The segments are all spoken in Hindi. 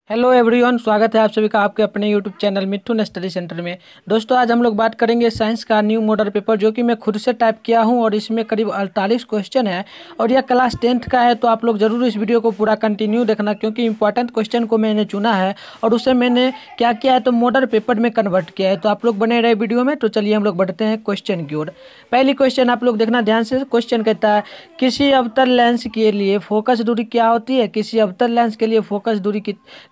हेलो एवरीवन, स्वागत है आप सभी का आपके अपने यूट्यूब चैनल मिथुन स्टडी सेंटर में। दोस्तों, आज हम लोग बात करेंगे साइंस का न्यू मॉडल पेपर, जो कि मैं खुद से टाइप किया हूं और इसमें करीब 48 क्वेश्चन है और यह क्लास 10th का है। तो आप लोग जरूर इस वीडियो को पूरा कंटिन्यू देखना, क्योंकि इंपॉर्टेंट क्वेश्चन को मैंने चुना है और उसे मैंने क्या किया है तो मॉडल पेपर में कन्वर्ट किया है। तो आप लोग बने रहे वीडियो में। तो चलिए हम लोग बढ़ते हैं क्वेश्चन की ओर। पहली क्वेश्चन आप लोग देखना ध्यान से। क्वेश्चन कहता है, किसी अवतल लेंस के लिए फोकस दूरी क्या होती है? किसी अवतल लेंस के लिए फोकस दूरी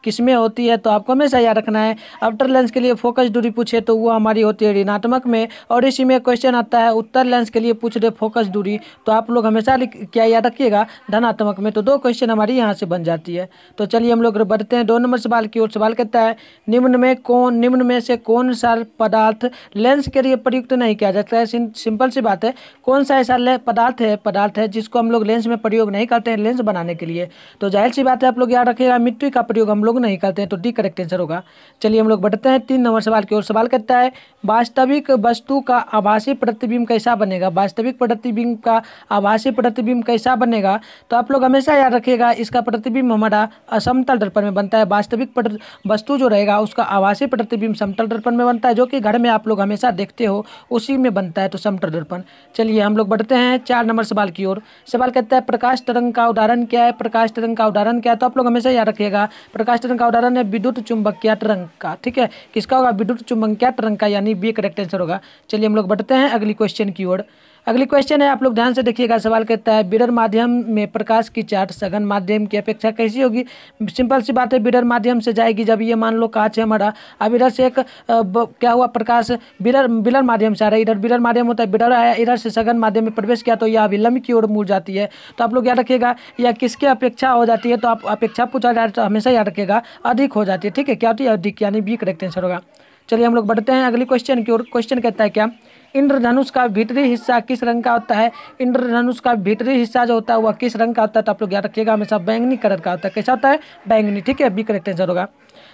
किसमें होती है? तो आपको हमेशा याद रखना है, अवतल लेंस के लिए फोकस दूरी पूछे तो वो हमारी होती है ऋणात्मक में। और इसी में क्वेश्चन आता है उत्तल लेंस के लिए पूछ रहे फोकस दूरी, तो आप लोग हमेशा क्या याद रखिएगा, धनात्मक में। तो दो क्वेश्चन हमारी यहाँ से बन जाती है। तो चलिए हम लोग बढ़ते हैं 2 नंबर सवाल की ओर। सवाल कहता है, निम्न में से कौन सा पदार्थ लेंस के लिए प्रयुक्त नहीं किया जाता है? सिंपल सी बात है, कौन सा ऐसा पदार्थ है जिसको हम लोग लेंस में प्रयोग नहीं करते हैं लेंस बनाने के लिए? तो जाहिर सी बात है, आप लोग याद रखिएगा, मिट्टी का प्रयोग हम लोग नहीं करते हैं। तो डी करेक्ट आंसर होगा। चलिए हम लोग बढ़ते हैं 3 नंबर सवाल की ओर। सवाल कहता है, वास्तविक वस्तु का आभासी प्रतिबिंब कैसा बनेगा? वास्तविक प्रतिबिंब का आभासी प्रतिबिंब कैसा बनेगा? तो आप लोग हमेशा याद रखिएगा, इसका प्रतिबिंब हमारा असमतल दर्पण में बनता है। वास्तविक वस्तु जो रहेगा उसका आभासी प्रतिबिंब समतल दर्पण में बनता है, जो कि घर में आप लोग हमेशा देखते हो, उसी में बनता है। तो समतल दर्पण। चलिए हम लोग बढ़ते हैं 4 नंबर सवाल की ओर। सवाल कहता है, प्रकाश तरंग का उदाहरण क्या है? प्रकाश तरंग का उदाहरण क्या है? तो आप लोग हमेशा याद रखिएगा, प्रकाश तरंग का उदाहरण है विद्युत चुंबकीय तरंग का। ठीक है, किसका होगा? विद्युत चुंबकीय तरंग का, यानी बी करेक्ट आंसर होगा। चलिए हम लोग बढ़ते हैं अगली क्वेश्चन की ओर। अगली क्वेश्चन है, आप लोग ध्यान से देखिएगा। सवाल कहता है, विरल माध्यम में प्रकाश की चार्ट सघन माध्यम की अपेक्षा कैसी होगी? सिंपल सी बात है, विरल माध्यम से जाएगी। जब ये मान लो कांच है हमारा, अब इधर से एक क्या हुआ, प्रकाश विरल माध्यम से आ रहा है, इधर विरल माध्यम होता है, विरल आया, इधर से सघन माध्यम में प्रवेश किया तो यह अभिलंब की ओर मुड़ जाती है। तो आप लोग याद रखिएगा, यह किसके अपेक्षा हो जाती है? तो आप अपेक्षा पूछा जाए तो हमेशा याद रखिएगा, अधिक हो जाती है। ठीक है, क्या होती है? अधिक, यानी बी करेक्ट आंसर होगा। चलिए हम लोग बढ़ते हैं अगली क्वेश्चन की ओर। क्वेश्चन कहता है, क्या इंद्रधनुष का भीतरी हिस्सा किस रंग का होता है? इंद्रधनुष का भीतरी हिस्सा जो होता है वह किस रंग का होता है? तो आप लोग याद रखिएगा, हमेशा बैंगनी कलर का होता है। कैसा होता है? बैंगनी। ठीक है, बी करेक्ट आंसर होगा।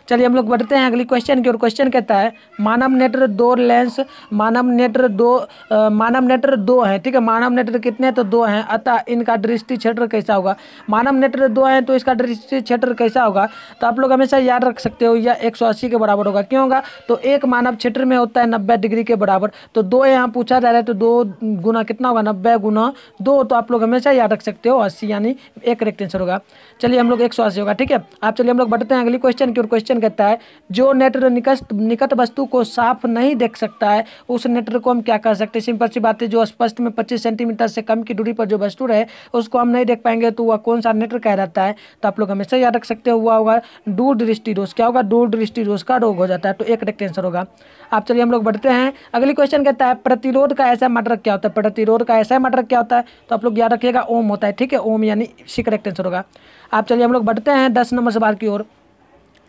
चलिए हम लोग बढ़ते हैं अगली क्वेश्चन की ओर। क्वेश्चन कहता है, मानव नेत्र दो हैं। ठीक है, मानव नेत्र कितने? तो 2 हैं, अतः इनका दृष्टि क्षेत्र कैसा होगा? मानव नेत्र 2 हैं तो इसका दृष्टि क्षेत्र कैसा होगा? तो आप लोग हमेशा याद रख सकते हो, यह 180 के बराबर होगा। क्यों होगा? तो एक मानव क्षेत्र में होता है 90 डिग्री के बराबर। तो 2 यहाँ पूछा जा रहा है, तो 2 गुना कितना होगा? 90 गुना 2। तो आप लोग हमेशा याद रख सकते हो 80, यानी एक करेक्ट आंसर होगा। चलिए हम लोग 180 होगा। ठीक है, आप चलिए हम लोग बढ़ते हैं अगली क्वेश्चन की ओर। क्वेश्चन कहता है, जो नेत्र निकट वस्तु को साफ नहीं देख सकता है, उस नेत्र को हम क्या कह सकते हैं? सिंपल सी बात है, जो स्पष्ट में 25 सेंटीमीटर से कम की दूरी पर जो वस्तु रहे उसको हम नहीं देख पाएंगे, तो वह कौन सा नेत्र कह जाता है? तो आप लोग हमेशा याद रख सकते हो, वह होगा दूर दृष्टि दोष। क्या होगा? दूर दृष्टि दोष का रोग हो जाता है। तो एक करेक्ट आंसर होगा। आप चलिए हम लोग बढ़ते हैं अगली क्वेश्चन कहता है, प्रतिरोध का ऐसा मात्रक क्या होता है? प्रतिरोध का ऐसा मात्रक क्या होता है? तो आप लोग याद रखिएगा, ओम होता है। ठीक है, ओम, यानी सी करेक्ट आंसर होगा। आप चलिए हम लोग बढ़ते हैं 10 नंबर सवाल की ओर।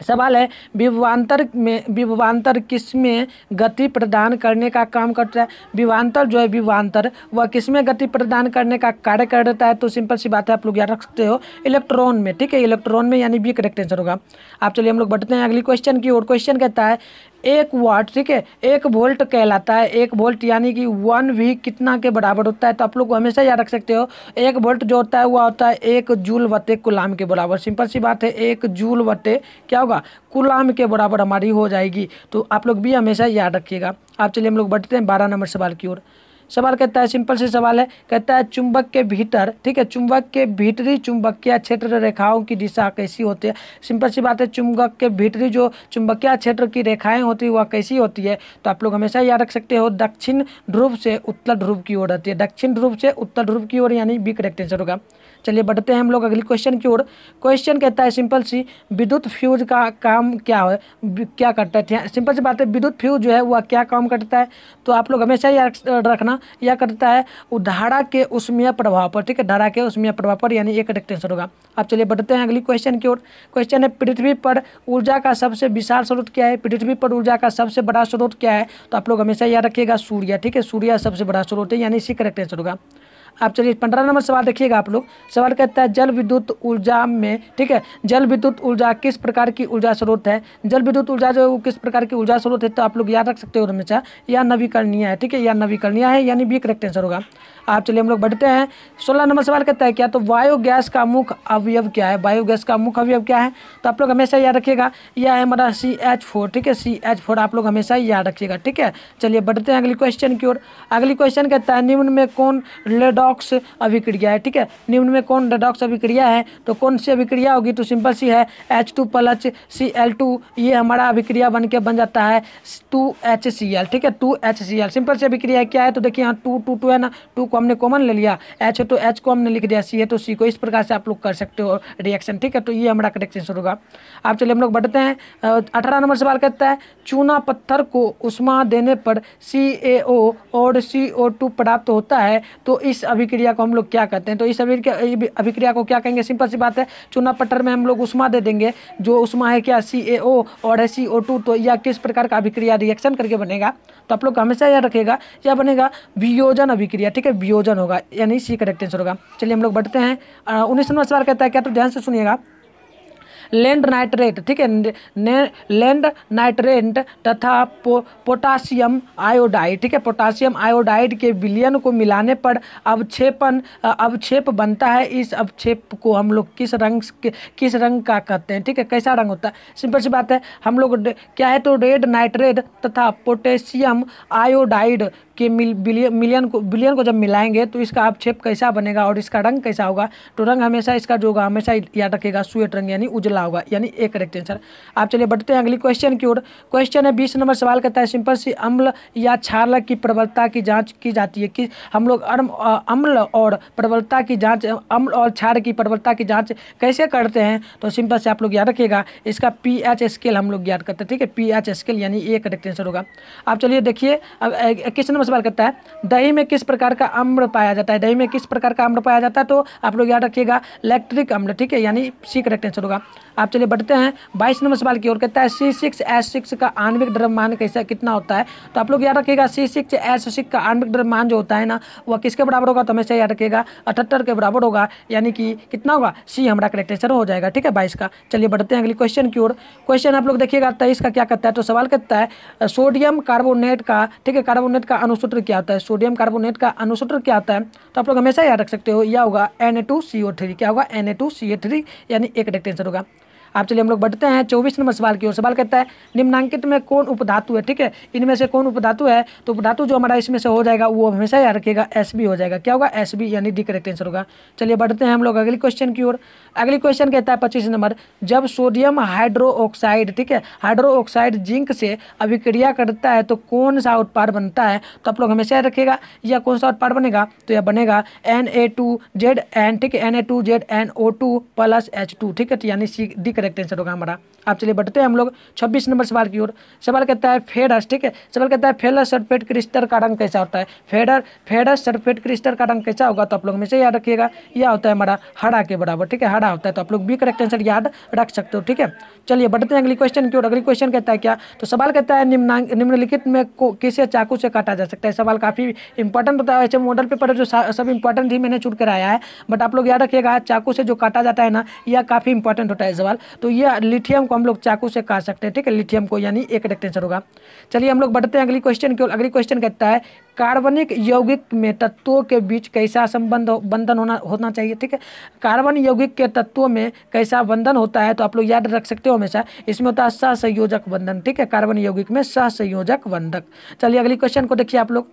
सवाल है, विभवांतर किसमें गति प्रदान करने का काम करता है? विभवांतर जो है, विभवांतर वह किसमें गति प्रदान करने का कार्य कर देता है? तो सिंपल सी बात है, आप लोग याद रख सकते हो, इलेक्ट्रॉन में। ठीक है, इलेक्ट्रॉन में, यानी बी करेक्ट आंसर होगा। आप चलिए हम लोग बढ़ते हैं अगली क्वेश्चन की ओर। क्वेश्चन कहता है, 1 वाट, ठीक है, 1 वोल्ट कहलाता है। 1 वोल्ट यानी कि 1 भी कितना के बराबर होता है? तो आप लोग हमेशा याद रख सकते हो, 1 वोल्ट जो होता है वह होता है 1 जूल बटे कूलाम के बराबर। सिंपल सी बात है, 1 जूल बटे क्या होगा? कूलाम के बराबर हमारी हो जाएगी। तो आप लोग भी हमेशा याद रखिएगा। आप चलिए हम लोग बढ़ते हैं 12 नंबर सवाल की ओर। सवाल कहता है, सिंपल से सवाल है, कहता है चुंबक के भीतर, ठीक है, चुंबक के भीतरी चुंबकीय क्षेत्र रेखाओं की दिशा कैसी होती है? सिंपल सी बात है, चुंबक के भीतरी जो चुंबकीय क्षेत्र की रेखाएं होती है वह कैसी होती है? तो आप लोग हमेशा याद रख सकते हो, दक्षिण ध्रुव से उत्तर ध्रुव की ओर रहती है। दक्षिण ध्रुव से उत्तर ध्रुव की ओर, यानी बी करेक्ट आंसर होगा। चलिए बढ़ते हैं हम लोग अगली क्वेश्चन की ओर। क्वेश्चन कहता है, सिंपल सी, विद्युत फ्यूज का काम क्या है? क्या करता है? सिंपल सी बात है, विद्युत फ्यूज जो है वह क्या काम करता है? तो आप लोग हमेशा याद रखना, यह करता है धारा के उष्मीय प्रभाव पर। ठीक है, धारा के उष्मीय प्रभाव पर, यानी एक करेक्ट आंसर होगा। आप चलिए बढ़ते हैं अगली क्वेश्चन की ओर। क्वेश्चन है, पृथ्वी पर ऊर्जा का सबसे विशाल स्रोत क्या है? पृथ्वी पर ऊर्जा का सबसे बड़ा स्रोत क्या है? तो आप लोग हमेशा याद रखिएगा, सूर्य। ठीक है, सूर्य सबसे बड़ा स्रोत है, यानी सी करेक्ट आंसर होगा। आप चलिए 15 नंबर सवाल देखिएगा आप लोग। सवाल कहता है जल विद्युत ऊर्जा में, ठीक है, जल विद्युत ऊर्जा किस प्रकार की ऊर्जा स्रोत है। जल विद्युत ऊर्जा जो किस प्रकार की ऊर्जा स्रोत है, तो आप लोग याद रख सकते हो हमेशा, या नवीकरणीय है, ठीक है, या नवीकरणीय है, यानी बी करेक्ट आंसर होगा। आप चलिए हम लोग बढ़ते हैं। 16 नंबर सवाल कहता है क्या, तो बायोगैस का मुख्य अवयव क्या है। बायोगैस का मुख्य अवयव क्या है, तो आप लोग हमेशा याद रखिएगा, यह है हमारा CH4, ठीक है, CH4 आप लोग हमेशा याद रखिएगा, ठीक है। चलिए बढ़ते हैं अगली क्वेश्चन की ओर। अगली क्वेश्चन कहता है निम्न में कौन रेडॉक्स अभिक्रिया है, ठीक है, निम्न में कौन रेडॉक्स अभिक्रिया है, तो कौन सी अभिक्रिया होगी, तो सिंपल सी है H2 + Cl2, ये हमारा अभिक्रिया बन के बन जाता है 2HCl, ठीक है, 2HCl। सिंपल सी अभिक्रिया क्या है, तो देखिए यहाँ 2 है ना, 2 को हमने कॉमन ले लिया, H है तो H को हमने लिख दिया, C है तो C को, इस प्रकार से आप लोग कर सकते हो रिएक्शन, ठीक है, तो ये हमारा करेक्ट आंसर होगा। आप चलिए हम लोग बढ़ते हैं। 18 नंबर सवाल कहता है चूना पत्थर को उष्मा देने पर CaO और CO2 प्राप्त होता है, तो इस अभिक्रिया को हम लोग क्या कहते हैं, तो इस अभिक्रिया को क्या कहेंगे, सिंपल सी बात है, चूना पत्थर में हम लोग उष्मा दे देंगे, जो उष्मा है क्या CaO और है CO2, तो यह किस प्रकार का अभिक्रिया रिएक्शन करके बनेगा, तो आप लोग हमेशा याद रखिएगा, यह बनेगा वियोजन अभिक्रिया, ठीक है, वियोजन होगा, यानी सी करेक्ट आंसर होगा। चलिए हम लोग बढ़ते हैं। 19 नंबर सवाल कहता है क्या, तो ध्यान से सुनिएगा, लैंड नाइट्रेट, ठीक है, लैंड नाइट्रेट तथा पोटासियम आयोडाइड, ठीक है, पोटासियम आयोडाइड के विलयन को मिलाने पर अवक्षेप बनता है। इस अवक्षेप को हम लोग किस रंग का कहते हैं, ठीक है, कैसा रंग होता है, सिंपल सी बात है, हम लोग क्या है, तो रेड नाइट्रेट तथा पोटेशियम आयोडाइड के विलयन को जब मिलाएंगे तो इसका अवक्षेप कैसा बनेगा और इसका रंग कैसा होगा, तो रंग हमेशा इसका जो होगा हमेशा याद रखिएगा श्वेत रंग यानी उजला होगा, यानी एक करेक्ट आंसर। आप चलिए बढ़ते हैं अगली क्वेश्चन की ओर। क्वेश्चन है 20 नंबर सवाल कहता है सिंपल सी अम्ल या क्षार की प्रबलता की जांच की जाती है, कि हम लोग अम्ल और प्रबलता की जांच, अम्ल और क्षार की प्रबलता की जांच कैसे करते हैं, तो सिंपल से आप लोग याद रखिएगा, इसका pH स्केल हम लोग याद करते हैं, ठीक है, pH स्केल यानी ये करेक्ट आंसर होगा। आप चलिए देखिए किस नंबर सवाल कहता है दही में किस प्रकार का अम्ल पाया जाता है, दही में किस प्रकार का अम्ल पाया जाता है, तो आप लोग याद रखिएगा लैक्टिक अम्ल, ठीक है, यानी सी करेक्ट आंसर होगा। आप चलिए बढ़ते हैं 22 नंबर सवाल की ओर। कहता है C6H6 का आणविक द्रव्यमान कैसा कितना होता है, तो आप लोग याद रखिएगा C6H6 का आणविक द्रव्यमान जो होता है ना, वह किसके बराबर होगा, तो हमेशा याद रखिएगा 78 के बराबर होगा, यानी कि कितना होगा, सी हमारा करेक्ट आंसर हो जाएगा, ठीक है, 22 का। चलिए बढ़ते हैं अगली क्वेश्चन की ओर। क्वेश्चन आप लोग देखिएगा 23 का क्या कहता है, तो सवाल कहता है सोडियम कार्बोनेट का, ठीक है, कार्बोनेट का अनुसूत्र क्या होता है, सोडियम कार्बोनेट का अनुसूत्र क्या होता है, तो आप लोग हमेशा याद रख सकते हो, यह होगा Na2CO3, क्या होगा Na2CO3, यानी एक करेक्ट आंसर होगा। आप चलिए हम लोग बढ़ते हैं 24 नंबर सवाल की ओर। सवाल कहता है निम्नांकित में कौन उपधातु है, ठीक है, इनमें से कौन उपधातु है, तो उपधातु जो हमारा इसमें से हो जाएगा वो हमेशा याद रखिएगा Sb हो जाएगा, क्या होगा Sb, यानी डी करेक्ट आंसर होगा। चलिए बढ़ते हैं हम लोग अगली क्वेश्चन की ओर। अगली क्वेश्चन कहता है 25 नंबर, जब सोडियम हाइड्रोक्साइड, ठीक है, हाइड्रोक्साइड जिंक से अभिक्रिया करता है तो कौन सा उत्पाद बनता है, तो आप लोग हमेशा याद रखिएगा यह कौन सा उत्पाद बनेगा, तो यह बनेगा Na2ZN, ठीक है, Na2ZNO2 + H2, ठीक है, यानी सी डी करेक्ट आंसर होगा हमारा। आप चलिए बढ़ते हैं हम लोग 26 नंबर सवाल की ओर। सवाल कहता है फेरस, ठीक है, सवाल कहता है फेरस सल्फेट क्रिस्टल का रंग कैसा होता है, फेरस सल्फेट क्रिस्टल का रंग कैसा होगा, तो आप लोग हमेशा याद रखिएगा यह होता है हमारा हरा के बराबर, ठीक है, हरा होता है, तो आप लोग बी करेक्ट आंसर याद रख सकते हो, ठीक है। चलिए बढ़ते हैं अगली क्वेश्चन की ओर। अगली क्वेश्चन कहता है क्या, तो सवाल कहता है निम्नलिखित में किसे चाकू से काटा जा सकता है। सवाल काफी इंपॉर्टेंट होता है, ऐसे मॉडल पेपर जो सब इंपॉर्टेंट ही मैंने चुन कर आया है, बट आप लोग याद रखिएगा चाकू से जो काटा जाता है ना, यह काफी इंपॉर्टेंट होता है सवाल, तो यह लिथियम को हम लोग चाकू से काट सकते हैं, ठीक है, लिथियम को, यानी एक करेक्ट आंसर होगा। चलिए हम लोग बढ़ते हैं अगली क्वेश्चन की ओर। अगली क्वेश्चन कहता है कार्बनिक यौगिक में तत्वों के बीच कैसा बंधन होना चाहिए, ठीक है, कार्बन यौगिक के तत्वों में कैसा बंधन होता है, तो आप लोग याद रख सकते हो हमेशा, इसमें होता है सहसंयोजक बंधन, ठीक है, कार्बन यौगिक में सहसंयोजक बंधक। चलिए अगली क्वेश्चन को देखिए आप लोग।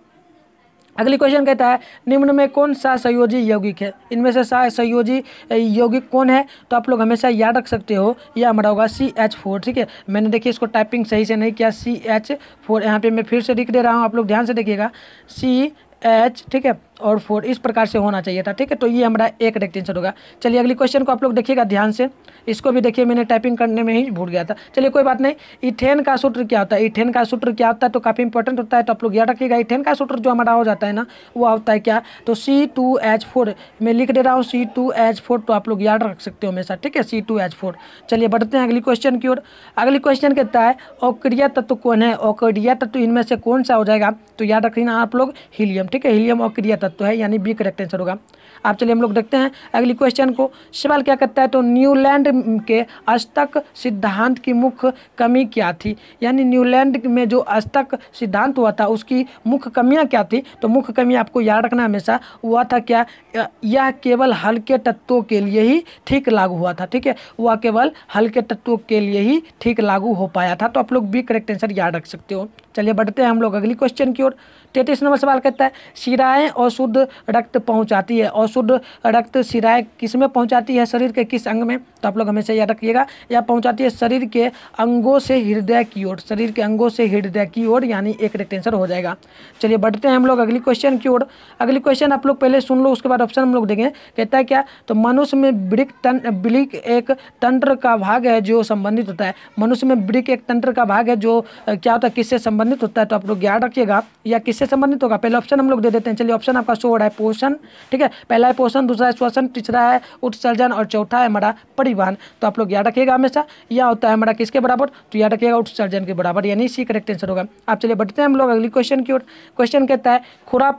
अगली क्वेश्चन कहता है निम्न में कौन सा संयोजी यौगिक है, इनमें से संयोजी यौगिक कौन है, तो आप लोग हमेशा याद रख सकते हो यह हमारा होगा CH4, ठीक है, मैंने देखिए इसको टाइपिंग सही से नहीं किया, CH4, यहाँ पे मैं फिर से लिख दे रहा हूँ, आप लोग ध्यान से देखिएगा CH, ठीक है, और 4 इस प्रकार से होना चाहिए था, ठीक है, तो ये हमारा एक करेक्ट आंसर होगा। चलिए अगली क्वेश्चन को आप लोग देखिएगा ध्यान से, इसको भी देखिए मैंने टाइपिंग करने में ही भूल गया था, चलिए कोई बात नहीं। इथेन का सूत्र क्या होता है, इथेन का सूत्र क्या होता है, तो काफ़ी इंपॉर्टेंट होता है, तो आप लोग याद रखिएगा इथेन का सूत्र जो हमारा हो जाता है ना, वो होता है क्या, तो C2H4, मैं लिख दे रहा हूँ C2H4, तो आप लोग याद रख सकते हो हमेशा, ठीक है, C2H4। चलिए बढ़ते हैं अगली क्वेश्चन की ओर। अगली क्वेश्चन कहता है अक्रिय तत्व कौन है, अक्रिय तत्व इनमें से कौन सा हो जाएगा, तो याद रखना आप लोग हीलियम, ठीक है, हीलियम अक्रिय तत्व तत्व है, यानी बी करेक्ट आंसर होगा। आप चलिए हम लोग देखते हैं अगली क्वेश्चन को। सवाल क्या करता है, तो न्यूलैंड के अष्टक सिद्धांत की मुख्य कमी क्या थी, यानी न्यूलैंड में जो अष्टक सिद्धांत हुआ था उसकी मुख्य कमियां क्या थी। तो मुख्य कमी आपको याद रखना हमेशा, हुआ था क्या, यह केवल हल्के तत्वों के लिए ही ठीक लागू हुआ था। ठीक है, वह केवल हल्के तत्वों के लिए ही ठीक लागू हो पाया था। तो आप लोग बी करेक्ट आंसर याद रख सकते हो। चलिए बढ़ते हैं हम लोग अगली क्वेश्चन की ओर। 33 नंबर सवाल कहता है, शिराएं अशुद्ध रक्त पहुंचाती है, अशुद्ध रक्त शिराएं किस में पहुंचाती है, शरीर के किस अंग में। तो आप लोग हमेशा याद रखिएगा, यह पहुंचाती है शरीर के अंगों से हृदय की ओर, शरीर के अंगों से हृदय की ओर, यानी एक करेक्ट आंसर हो जाएगा। चलिए बढ़ते हैं हम लोग अगली क्वेश्चन की ओर। अगली क्वेश्चन आप लोग पहले सुन लो, उसके बाद ऑप्शन हम लोग देंगे। कहता है क्या, तो मनुष्य में वृक्क एक तंत्र का भाग है जो संबंधित होता है। मनुष्य में वृक्क एक तंत्र का भाग है जो क्या होता है, किससे संबंधित होता है। तो आप लोग याद रखिएगा, या किससे संबंधित होगा। पहले ऑप्शन हम लोग दे देते हैं। चलिए ऑप्शन आपका शो हो रहा है, पोषण, ठीक है, पहला है पोषण, दूसरा है श्वसन, तीसरा है उत्सर्जन और चौथा है हमारा परिवहन। तो आप लोग याद रखिएगा हमेशा, यह होता है हमारा किसके बराबर, तो याद रखिएगा उत्सर्जन के बराबर, यानी सी करेक्ट आंसर होगा। आप चलिए बढ़ते हैं हम लोग अगली क्वेश्चन की ओर। क्वेश्चन कहता है, खुरा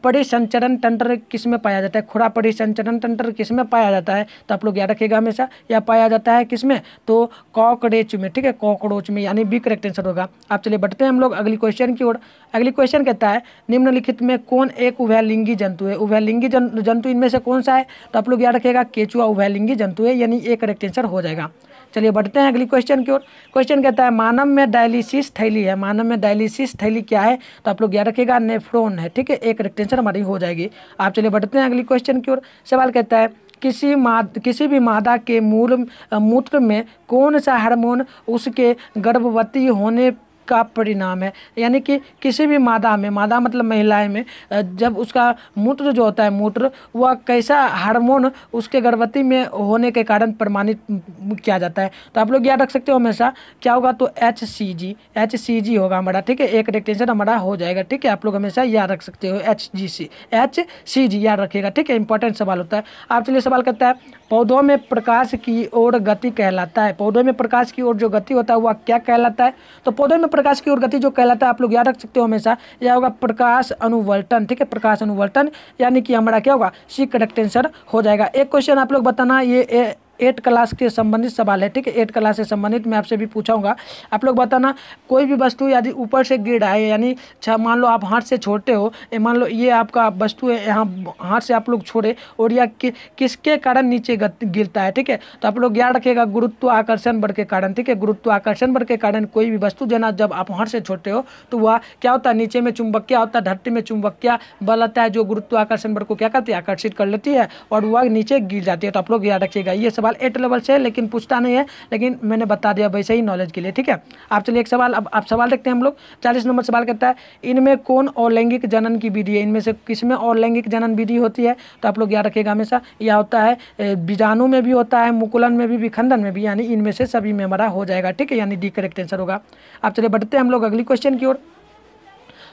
परिसंचरण तंत्र किस में पाया जाता है, खुरा परिसंचरण तंत्र किस में पाया जाता है। तो आप लोग याद रखिएगा हमेशा, यह पाया जाता है किस में, तो कॉकरोच में, ठीक है, कॉकरोच में, यानी बी करेक्ट आंसर होगा। आप चलिए बढ़ते हैं हम लोग अगली क्वेश्चन की ओर। अगली क्वेश्चन कहता है, निम्नलिखित में कौन एक उभयलिंगी जंतु है, उभयलिंगी जंतु इनमें से कौन सा है। तो आप लोग याद रखिएगा, केचुआ उभयलिंगी जंतु है, यानी एक करेक्ट आंसर हो जाएगा। चलिए बढ़ते हैं अगली क्वेश्चन की ओर। क्वेश्चन कहता है, मानव में डायलिसिस थैली है, मानव में डायलिसिस थैली क्या है। तो आप लोग याद रखिएगा, नेफ्रॉन है, ठीक है, एक करेक्ट आंसर हमारी हो जाएगी। आप चलिए बढ़ते हैं अगली क्वेश्चन की ओर। सवाल कहता है, किसी भी मादा के मूत्र में कौन सा हार्मोन उसके गर्भवती होने का परिणाम है, यानी कि किसी भी मादा में, मादा मतलब महिलाएं में, जब उसका मूत्र जो होता है, मूत्र, वह कैसा हार्मोन उसके गर्भवती में होने के कारण प्रमाणित किया जाता है। तो आप लोग याद रख सकते हो हमेशा, क्या होगा, तो HCG होगा हमारा, ठीक है, एक करेक्ट आंसर हमारा हो जाएगा। ठीक है, आप लोग हमेशा याद रख सकते हो, HCG याद रखिएगा, ठीक है, इंपॉर्टेंट सवाल होता है। आप चलिए सवाल कहता है, पौधों में प्रकाश की ओर गति कहलाता है, पौधों में प्रकाश की ओर जो गति होता है वह क्या कहलाता है। तो पौधों में प्रकाश की ओर गति जो कहलाता है, आप लोग याद रख सकते हो हमेशा, यह होगा प्रकाश अनुवर्तन, ठीक है, प्रकाश अनुवर्तन, यानी कि हमारा क्या होगा, सी करेक्ट आंसर हो जाएगा। एक क्वेश्चन आप लोग बताना, ये 8 क्लास के संबंधित सवाल है, ठीक है, 8 क्लास से संबंधित मैं आपसे भी पूछाऊंगा। आप लोग बताना, कोई भी वस्तु यदि ऊपर से गिर रहा है, यानी मान लो आप हाथ से छोड़ते हो, मान लो ये आपका वस्तु है, यहाँ हाथ से आप लोग छोड़े और यह किसके कारण नीचे गिरता है, ठीक है। तो आप लोग याद रखिएगा, गुरुत्वाकर्षण बल के कारण, ठीक है, गुरुत्वाकर्षण बल के कारण कोई भी वस्तु जना जब आप हाथ से छोड़ते हो तो वह क्या होता है, नीचे में चुंबकीय होता है, धरती में चुंबकीय बल आता है जो गुरुत्वाकर्षण बल को क्या करती है, आकर्षित कर लेती है और वह नीचे गिर जाती है। तो आप लोग याद रखिएगा, ये 8 लेवल से, लेकिन पूछता नहीं है, लेकिन मैंने बता दिया वैसे ही नॉलेज के लिए, ठीक है। आप चलिए एक सवाल, अब आप सवाल देखते हैं हम लोग। 40 नंबर सवाल कहता है, इनमें कौन और लैंगिक जनन की विधि है, इनमें से किसमें और लैंगिक जनन विधि होती है। तो आप लोग याद रखिएगा हमेशा, यह होता है बीजाणु में भी होता है, मुकुलन में भी, विखंडन में भी, यानी इनमें से सभी में हमारा हो जाएगा, ठीक है, यानी डी करेक्ट आंसर होगा। आप चलिए बढ़ते हैं हम लोग अगली क्वेश्चन की ओर।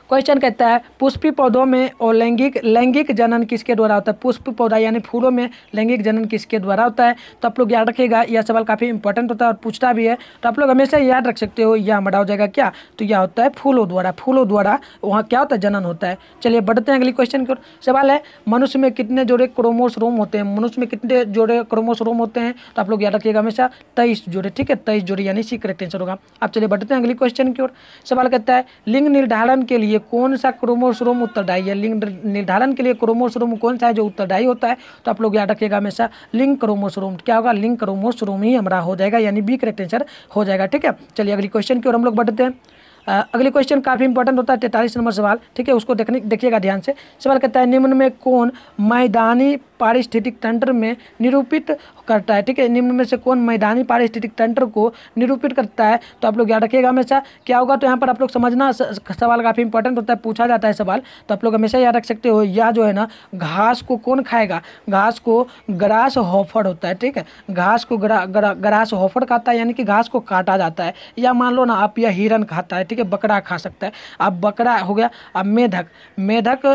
क्वेश्चन कहता है, पुष्पी पौधों में और लैंगिक जनन किसके द्वारा होता है, पुष्प पौधा यानी फूलों में लैंगिक जनन किसके द्वारा होता है। तो आप लोग याद रखिएगा, यह सवाल काफ़ी इंपॉर्टेंट होता है और पूछता भी है, तो आप लोग हमेशा याद रख सकते हो, यह हमारा हो जाएगा क्या, तो यह होता है फूलों द्वारा वहाँ क्या होता है, जनन होता है। चलिए बढ़ते हैं अगली क्वेश्चन की ओर। सवाल है, मनुष्य में कितने जोड़े क्रोमोसोम होते हैं, मनुष्य में कितने जोड़े क्रोमोसोम होते हैं। तो आप लोग याद रखिएगा हमेशा 23 जोड़े, ठीक है, 23 जोड़े, यानी सी करेक्ट आंसर होगा। आप चलिए बढ़ते हैं अगली क्वेश्चन की ओर। सवाल कहता है, लिंग निर्धारण के लिए कौन सा क्रोमोसोम उत्तरदायी है, लिंग निर्धारण के लिए क्रोमोसोम कौन सा है जो उत्तरदायी होता है। तो आप लोग याद रखिएगा हमेशा, लिंग क्रोमोसोम, क्या होगा, लिंग क्रोमोसोम ही हमारा हो जाएगा, यानी बी करेक्ट आंसर हो जाएगा, ठीक है। चलिए अगली क्वेश्चन की ओर हम लोग बढ़ते हैं। अगली क्वेश्चन काफ़ी इंपॉर्टेंट होता है, 43 नंबर सवाल, ठीक है, उसको देखिएगा ध्यान से। सवाल कहता है, निम्न में कौन मैदानी पारिस्थितिक तंत्र में निरूपित करता है, ठीक है, निम्न में से कौन मैदानी पारिस्थितिक तंत्र को निरूपित करता है। तो आप लोग याद रखिएगा हमेशा, क्या होगा, तो यहाँ पर आप लोग समझना, सवाल काफ़ी इंपॉर्टेंट होता है, पूछा जाता है सवाल, तो आप लोग हमेशा याद रख सकते हो, यह जो है ना, घास को कौन खाएगा, घास को ग्रास हॉपर होता है, ठीक है, घास को ग्रास हॉपर खाता है, यानी कि घास को काटा जाता है। या मान लो ना आप, यह हिरन खाता है, ठीक है, बकरा खा सकता है। अब बकरा हो गया। अब मेढक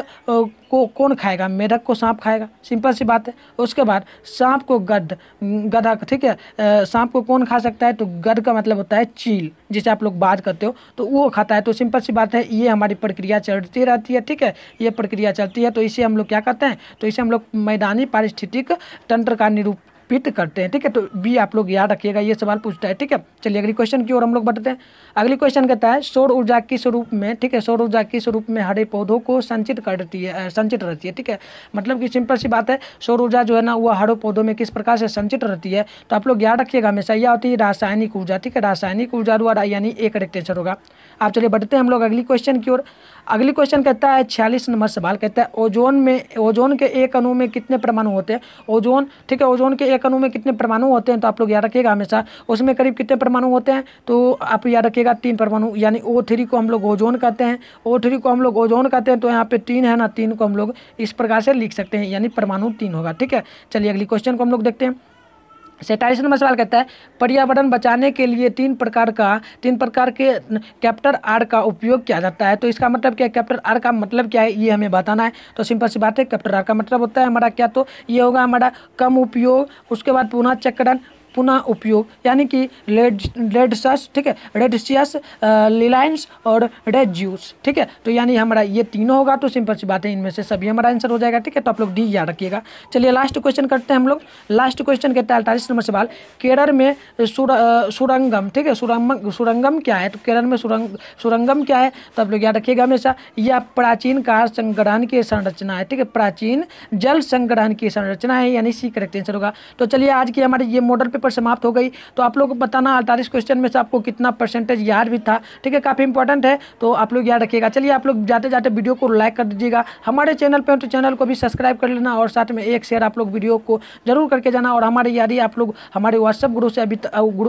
को कौन खाएगा? मेढक को सांप खाएगा, सिंपल सी बात है। उसके बाद सांप को गधा, ठीक है, सांप को कौन खा सकता है? तो गध का मतलब होता है चील, जिसे आप लोग बात करते हो, तो वो खाता है। तो सिंपल सी बात है, ये हमारी प्रक्रिया चलती रहती है, ठीक है, ये प्रक्रिया चलती है। तो इसे हम लोग क्या करते हैं? तो इसे हम लोग मैदानी पारिस्थितिक तंत्र का निरूपित करते हैं, ठीक है। तो बी आप लोग याद रखिएगा, ये सवाल पूछता है, ठीक है। चलिए अगली क्वेश्चन की ओर हम लोग बढ़ते हैं। अगली क्वेश्चन कहता है सौर ऊर्जा किस रूप में, ठीक है, सौर ऊर्जा किस रूप में हरे पौधों को संचित रहती है, ठीक है। मतलब कि सिंपल सी बात है, सौर ऊर्जा जो है ना वो हरे पौधों में किस प्रकार से संचित रहती है? तो आप लोग याद रखिएगा हमेशा, यह होती है रासायनिक ऊर्जा, ठीक है, रासायनिक ऊर्जा द्वारा, यानी एक करेक्ट आंसर होगा। आप चलिए बढ़ते हैं हम लोग अगली क्वेश्चन की ओर। अगली क्वेश्चन कहता है 46 नंबर सवाल कहता है ओजोन के एक अणु में कितने परमाणु होते हैं? ओजोन, ठीक है, ओजोन के एक अणु में कितने परमाणु होते हैं? तो आप लोग याद रखिएगा हमेशा, उसमें करीब कितने परमाणु होते हैं? तो आप याद रखिएगा 3 परमाणु, यानी O3 को हम लोग ओजोन कहते हैं, O3 को हम लोग ओजोन कहते हैं। तो यहाँ पे 3 है ना, 3 को हम लोग इस प्रकार से लिख सकते हैं, यानी परमाणु 3 होगा, ठीक है। चलिए अगली क्वेश्चन को हम लोग देखते हैं। 47 नंबर सवाल कहता है पर्यावरण बचाने के लिए 3 प्रकार के कैप्टर आर का उपयोग किया जाता है। तो इसका मतलब क्या है? कैप्टर आर का मतलब क्या है, ये हमें बताना है। तो सिंपल सी बात है, कैप्टर आर का मतलब होता है हमारा क्या? तो ये होगा हमारा कम उपयोग, उसके बाद पुनः चक्रण, पुनः उपयोग, यानी कि रेडसस, ठीक है, रेडसियस, लिलाइंस और रेड्यूस, ठीक है। तो यानी हमारा ये तीनों होगा। तो सिंपल सी बात है, इनमें से सभी हमारा आंसर हो जाएगा, ठीक है। तो आप लोग डी याद रखिएगा। चलिए लास्ट क्वेश्चन करते हैं हम लोग। लास्ट क्वेश्चन कहता है 48 नंबर सवाल, केरल में सुरंगम, ठीक है, सुरंगम क्या है? तो केरल में सुरंगम क्या है? तो आप लोग याद रखिएगा हमेशा, यह प्राचीन काल संग्रहण की संरचना है, ठीक है, प्राचीन जल संग्रहण की संरचना है, यानी सी करेक्ट आंसर होगा। तो चलिए आज की हमारी ये मॉडल पेपर समाप्त हो गई। तो आप लोग बताना 48 क्वेश्चन में से आपको कितना परसेंटेज याद भी था, ठीक है, काफ़ी इंपॉर्टेंट है, तो आप लोग याद रखिएगा। चलिए आप लोग जाते जाते वीडियो को लाइक कर दीजिएगा, हमारे चैनल पे तो चैनल को भी सब्सक्राइब कर लेना, और साथ में एक शेयर आप लोग वीडियो को जरूर करके जाना। और हमारे यदि आप लोग हमारे व्हाट्सएप ग्रुप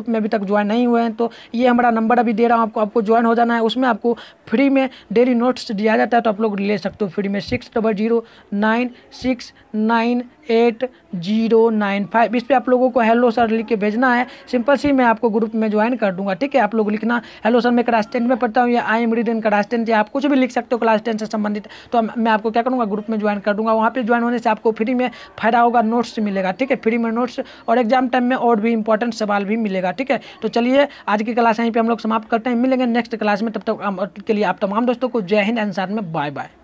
में अभी तक ज्वाइन नहीं हुए हैं, तो ये हमारा नंबर अभी दे रहा हूँ आपको ज्वाइन हो जाना है। उसमें आपको फ्री में डेली नोट्स दिया जाता है, तो आप लोग ले सकते हो फ्री में। 6009698095 इस पर आप लोगों को हेलो सर लिख के भेजना है। सिंपल सी मैं आपको ग्रुप में ज्वाइन कर दूंगा, ठीक है। आप लोग लिखना हेलो सर मैं क्लास 10 में पढ़ता हूँ, या आई एम रीडिंग क्लास 10, या आप कुछ भी लिख सकते हो क्लास 10 से संबंधित। तो मैं आपको क्या करूँगा, ग्रुप में ज्वाइन कर दूंगा। वहाँ पे ज्वाइन होने से आपको फ्री में फायदा होगा, नोट्स मिलेगा, ठीक है, फ्री में नोट्स, और एग्जाम टाइम में और भी इंपॉर्टेंट सवाल भी मिलेगा, ठीक है। तो चलिए आज की क्लास यहीं पर हम लोग समाप्त करते हैं, मिलेंगे नेक्स्ट क्लास में। तब तक के लिए आप तमाम दोस्तों को जय हिंद एंड साथ में बाय बाय।